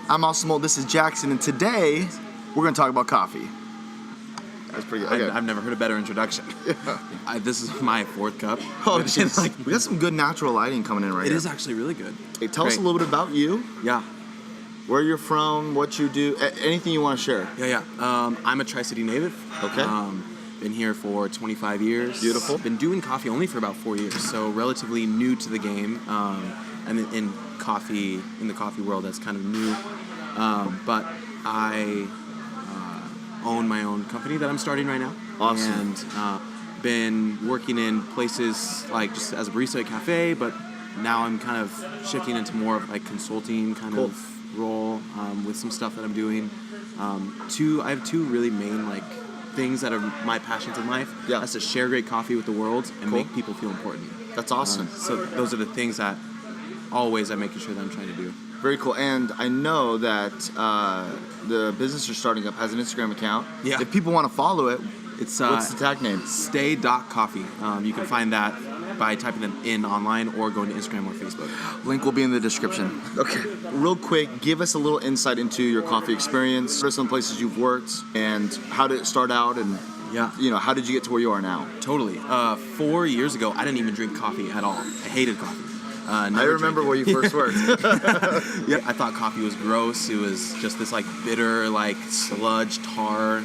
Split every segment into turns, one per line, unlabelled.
I'm also Molt. This is Jackson, and today we're going to talk about coffee. That's pretty good. Okay.
I've never heard a better introduction. This is my fourth cup.
Oh, we got some good natural lighting coming in right here.
It is actually really good.
Hey, tell us a little bit about you.
Yeah.
Where you're from, what you do, anything you want to share.
Yeah. I'm a Tri-City native.
Okay.
Been here for 25 years.
Beautiful.
Been doing coffee only for about 4 years, so relatively new to the game. And in the coffee world, that's kind of new. But I own my own company that I'm starting right now.
Awesome.
And been working in places like just as a barista at a cafe, but now I'm kind of shifting into more of like consulting kind of role with some stuff that I'm doing. I have two really main like things that are my passions in life.
Yeah.
That's to share great coffee with the world and make people feel important.
That's awesome.
So those are the things that always I'm making sure that I'm trying to do.
Very cool. And I know that the business you're starting up has an Instagram account.
Yeah.
If people want to follow it,
it's
what's the tag name?
STAY.COFFEE. You can find that by typing it in online or going to Instagram or Facebook.
Link will be in the description. Okay. Real quick, give us a little insight into your coffee experience. What are some places you've worked and how did it start out, and how did you get to where you are now?
Totally. 4 years ago, I didn't even drink coffee at all. I hated coffee.
I remember where you first worked.
Yeah, I thought coffee was gross. It was just this like bitter, like sludge tar.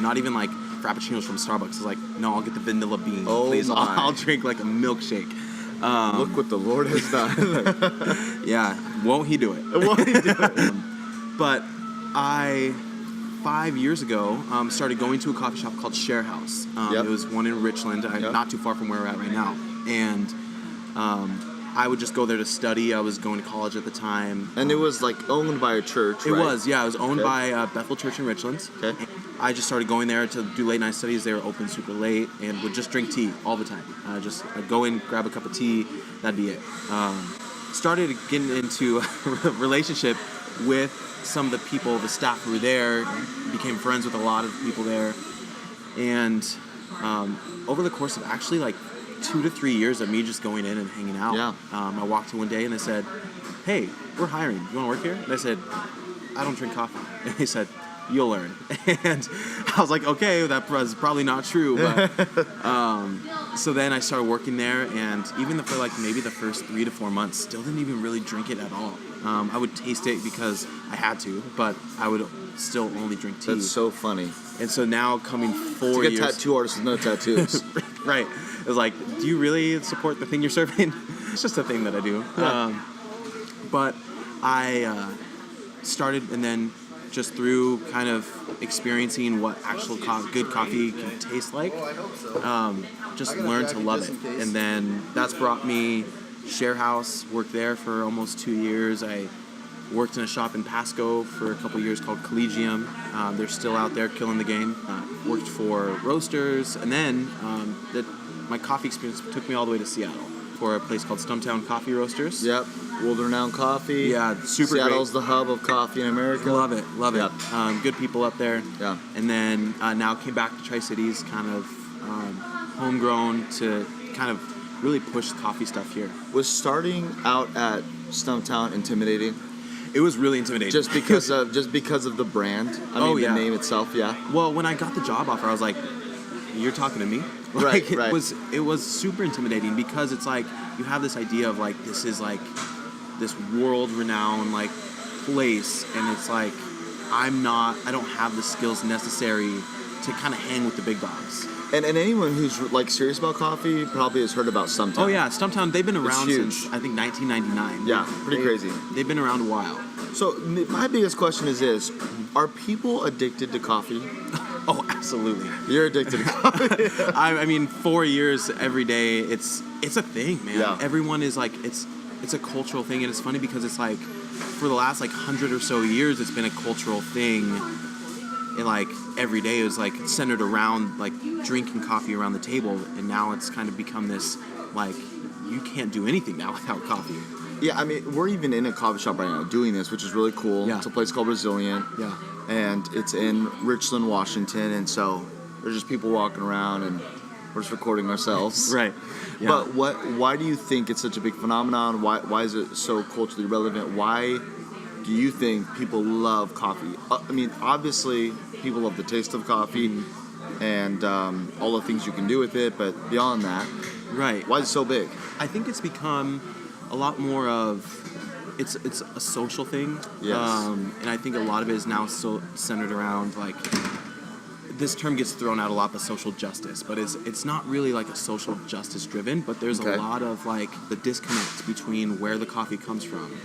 Not even like frappuccinos from Starbucks. It's like, no, I'll get the vanilla bean, please. I'll drink like a milkshake.
Look what the Lord has done.
Yeah, won't he do it?
Won't he do it?
But I 5 years ago started going to a coffee shop called Share House. It was one in Richland, not too far from where we're at right now, and I would just go there to study. I was going to college at the time.
And it was like owned by a church,
right? It was, yeah. It was owned by Bethel Church in Richland.
Okay.
I just started going there to do late night studies. They were open super late and would just drink tea all the time. I'd go in, grab a cup of tea, that'd be it. Started getting into a relationship with some of the people, the staff who were there, became friends with a lot of people there. And over the course of actually like 2 to 3 years of me just going in and hanging out. I walked in one day and they said, "Hey, we're hiring. You want to work here?" And I said, "I don't drink coffee." And they said, "You'll learn." And I was like, okay, that was probably not true. But so then I started working there, and even for like maybe the first 3 to 4 months, still didn't even really drink it at all. I would taste it because I had to, but I would still only drink tea.
That's so funny.
And so now coming 4 years...
It's like a tattoo artist with no tattoos.
Right. It was like, do you really support the thing you're serving? It's just a thing that I do. But I started, and then just through kind of experiencing what actual good coffee can taste like, just learned to love it. And then that's brought me Share House, worked there for almost 2 years. I worked in a shop in Pasco for a couple years called Collegium. They're still out there killing the game. Worked for roasters, and then my coffee experience took me all the way to Seattle for a place called Stumptown Coffee Roasters.
Yep, world-renowned coffee.
Yeah, super
Seattle's
great.
The hub of coffee in America.
Love it. Good people up there.
Yeah.
And then now came back to Tri-Cities, kind of homegrown to kind of really push coffee stuff here.
Was starting out at Stumptown intimidating?
It was really intimidating.
Just because of the brand. The name itself. Yeah.
Well, when I got the job offer, I was like, "You're talking to me?"
Right.
It was super intimidating because it's like you have this idea of like this is like this world-renowned like place, and it's like I don't have the skills necessary to kind of hang with the big dogs.
And anyone who's like serious about coffee probably has heard about Stumptown.
Oh yeah, Stumptown. They've been around since I think 1999.
Yeah, pretty crazy.
They've been around a while.
So my biggest question is this: are people addicted to coffee?
Oh, absolutely.
You're addicted to coffee.
I mean, 4 years every day. It's a thing, man.
Yeah.
Everyone is like it's a cultural thing, and it's funny because it's like for the last like 100 or so years, it's been a cultural thing. And like every day it was like centered around like drinking coffee around the table, and now it's kind of become this like you can't do anything now without coffee.
Yeah, I mean, we're even in a coffee shop right now doing this, which is really cool.
Yeah.
It's a place called Resilient.
Yeah.
And it's in Richland, Washington, and so there's just people walking around, and we're just recording ourselves.
Right. Yeah.
But why do you think it's such a big phenomenon? Why is it so culturally relevant? Why do you think people love coffee? I mean, obviously, people love the taste of coffee and all the things you can do with it, but beyond that,
right?
Why is it so big?
I think it's become a lot more of it's a social thing.
Yes.
And I think a lot of it is now so centered around like this term gets thrown out a lot, but social justice. But it's not really like a social justice driven. But there's a lot of like the disconnect between where the coffee comes from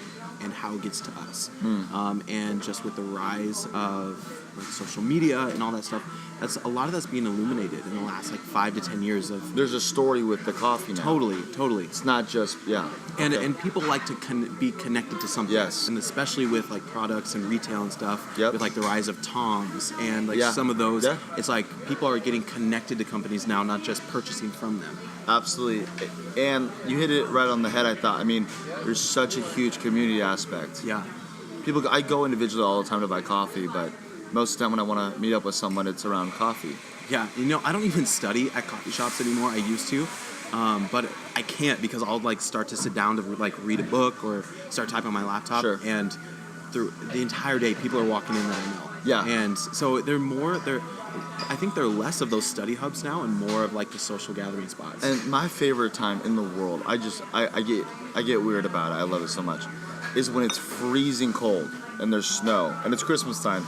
and how it gets to us. And just with the rise of like social media and all that stuff, that's a lot of that's being illuminated in the last like 5 to 10 years of.
There's a story with the coffee now.
Totally.
It's not just
And people like to be connected to something.
Yes.
And especially with like products and retail and stuff.
Yep.
With like the rise of Toms and like some of those.
Yeah.
It's like people are getting connected to companies now, not just purchasing from them.
Absolutely. And you hit it right on the head, I thought. I mean, there's such a huge community aspect.
Yeah.
I go individually all the time to buy coffee, but most of the time when I want to meet up with someone, it's around coffee.
Yeah, I don't even study at coffee shops anymore. I used to, but I can't because I'll like start to sit down to like read a book or start typing on my laptop, and through the entire day, people are walking in that I know.
Yeah,
and so I think they're less of those study hubs now and more of like the social gathering spots.
And my favorite time in the world, I get weird about it. I love it so much. Is when it's freezing cold and there's snow and it's Christmas time.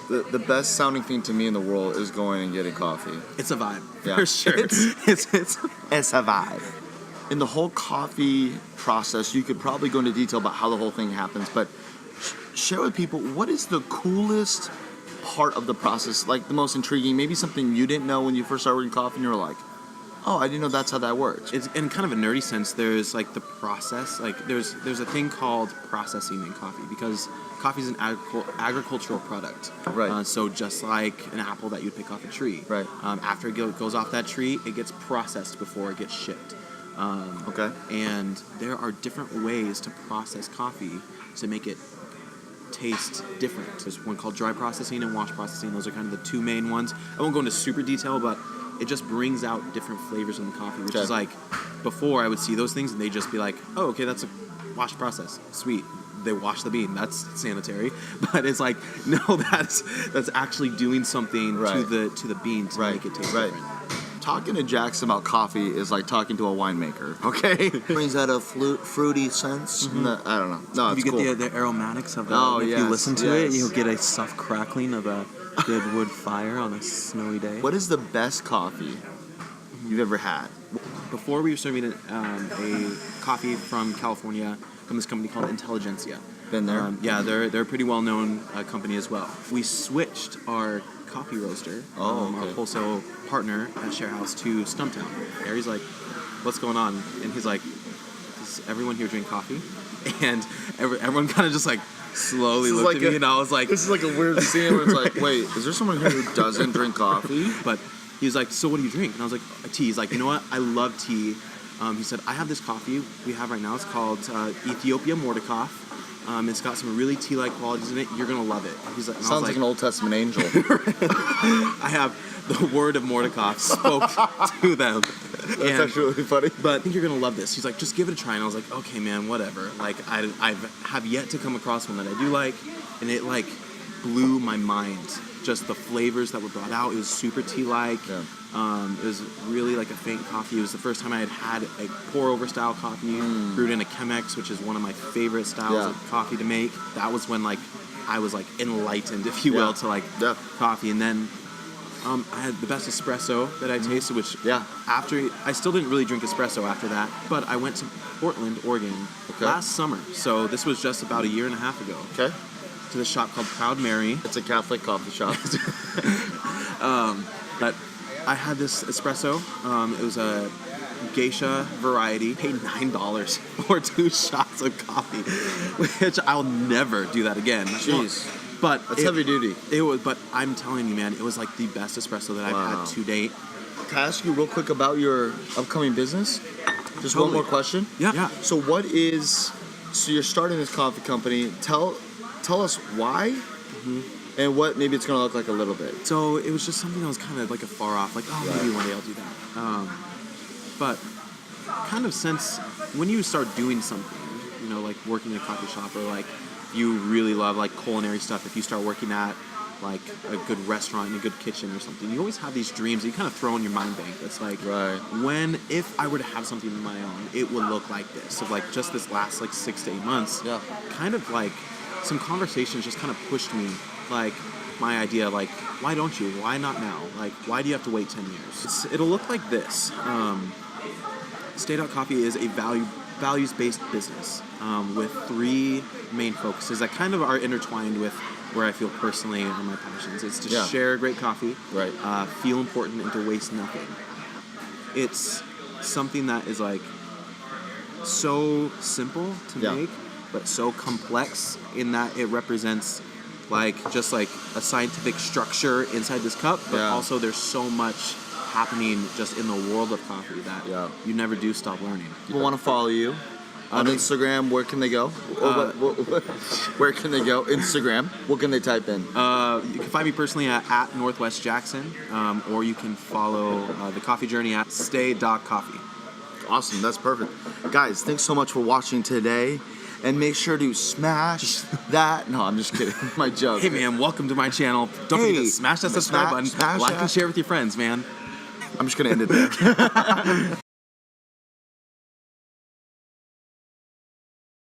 The best sounding thing to me in the world is going and getting coffee.
It's a vibe, for sure. It's
a vibe. In the whole coffee process, you could probably go into detail about how the whole thing happens, but share with people, what is the coolest part of the process, like the most intriguing, maybe something you didn't know when you first started working coffee and you were like, oh, I didn't know that's how that works.
It's in kind of a nerdy sense. There's like the process. Like there's a thing called processing in coffee because coffee is an agricultural product.
Right.
So just like an apple that you pick off a tree.
Right.
After it goes off that tree, it gets processed before it gets shipped.
Okay.
And there are different ways to process coffee to make it taste different. There's one called dry processing and wash processing. Those are kind of the two main ones. I won't go into super detail, but it just brings out different flavors in the coffee, which is like, before I would see those things and they'd just be like, oh, okay, that's a wash process. Sweet. They wash the bean. That's sanitary. But it's like, no, that's actually doing something to the bean to make it taste different.
Talking to Jackson about coffee is like talking to a winemaker, okay? Brings out a fruity sense. No, I don't know. No, it's cool.
You get the aromatics of it. If you listen to it, you'll get a soft crackling of a good wood fire on a snowy day.
What is the best coffee you've ever had?
Before we were serving a coffee from California from this company called Intelligentsia.
Been there?
Yeah, they're a pretty well-known company as well. We switched our coffee roaster, our wholesale partner at Share House, to Stumptown. Gary's like, what's going on? And he's like, does everyone here drink coffee? And everyone kind of just like slowly looked at me, and I was like,
this is like a weird scene where it's like, wait, is there someone here who doesn't drink coffee?
But he was like, so what do you drink? And I was like, tea. He's like, you know what? I love tea. He said, I have this coffee we have right now. It's called Ethiopia Mordikoff. It's got some really tea-like qualities in it. You're going to love it. He's like,
sounds like an Old Testament angel.
I have the word of Mordikoff spoke to them.
That's actually really funny.
But I think you're going to love this. He's like, just give it a try. And I was like, okay, man, whatever. Like, I have yet to come across one that I do like. And it, like, blew my mind. Just the flavors that were brought out. It was super tea-like. Yeah. It was really like a faint coffee. It was the first time I had a pour-over style coffee brewed in a Chemex, which is one of my favorite styles of coffee to make. That was when like I was like enlightened, if you will, to like coffee. And then I had the best espresso that I tasted, which after I still didn't really drink espresso after that, but I went to Portland, Oregon last summer. So this was just about a year and a half ago. Okay. To this shop called Proud Mary.
It's a Catholic coffee shop.
But I had this espresso. It was a geisha variety. Paid $9 for 2 shots of coffee, which I'll never do that again.
Jeez.
But
that's heavy duty.
It was, but I'm telling you, man, it was like the best espresso that I've had to date.
Can I ask you real quick about your upcoming business? Just one more question.
Yeah.
So so you're starting this coffee company. Tell us why. And what maybe it's going to look like a little bit.
So it was just something that was kind of like a far off, like, maybe one day I'll do that. But kind of since when you start doing something, you know, like working in a coffee shop, or like you really love like culinary stuff, if you start working at like a good restaurant in a good kitchen or something, you always have these dreams that you kind of throw in your mind bank. That's like,
Right.
if I were to have something of my own, it would look like this. So like just this last like 6 to 8 months,
Yeah.
kind of like some conversations just kind of pushed me, like my idea, like, why don't you? Why not now? Like, why do you have to wait 10 years? It'll look like this. Stay.Coffee is a values-based business with 3 main focuses that kind of are intertwined with where I feel personally are my passions. It's to share great coffee,
Right.
Feel important, and to waste nothing. It's something that is like so simple to make, but so complex in that it represents like just like a scientific structure inside this cup, but also there's so much happening just in the world of coffee that you never do stop learning.
People want to follow you on Instagram. Where can they go? Where can they go? Instagram. What can they type in?
You can find me personally at Northwest Jackson, or you can follow the coffee journey at STAY.COFFEE.
Awesome. That's perfect. Guys, thanks so much for watching today. And make sure to smash that. No, I'm just kidding. My joke.
Hey, man, welcome to my channel. Don't forget to smash that subscribe button. Like and share with your friends, man.
I'm just going to end it there.